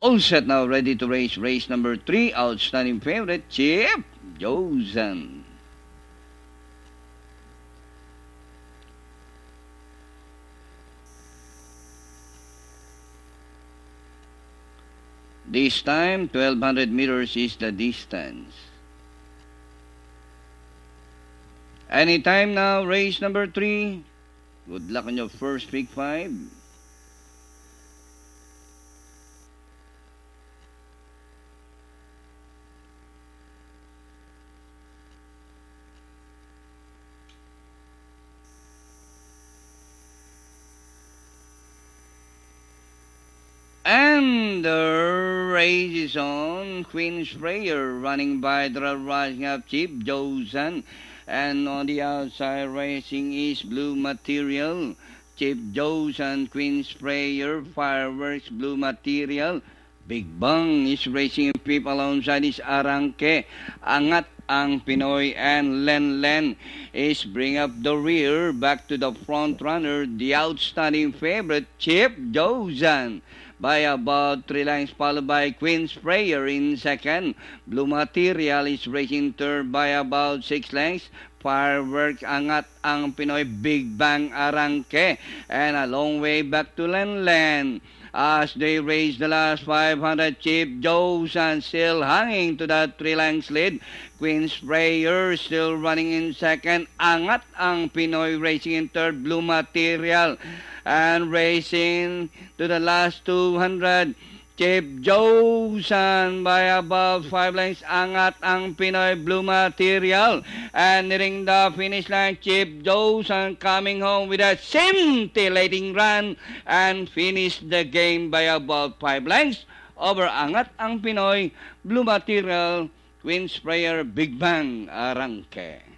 All set now, ready to race race number 3. Outstanding favorite, Chip Josan. This time, 1,200 meters is the distance. Anytime now, race number 3. Good luck on your first pick 5. And the race is on. Queen's Prayer running by the rising up Chip Josan. And on the outside racing is Blue Material. Chip Josan, Queen's Prayer, Fireworks, Blue Material. Big Bang is racing in fifth. Alongside is Arangke. Angat ang Pinoy, and Len Len is bring up the rear. Back to the front runner, the outstanding favorite, Chip Josan, by about 3 lengths, followed by Queen's Prayer in second. Blue Material is racing third by about 6 lengths. Fireworks, Angat ang Pinoy, Big Bang, Arangke, and a long way back to Len Len. As they race the last 500, Chip Josan still hanging to that 3 lengths lead. Queen's Prayer still running in second. Angat ang Pinoy racing in third. Blue Material and racing to the last 200. Chip Josan by about 5 lengths. Angat ang Pinoy, Blue Material. And nearing the finish line, Chip Josan coming home with a scintillating run and finish the game by about 5 lengths over Angat ang Pinoy, Blue Material, Queen's Prayer, Big Bang, Arangke.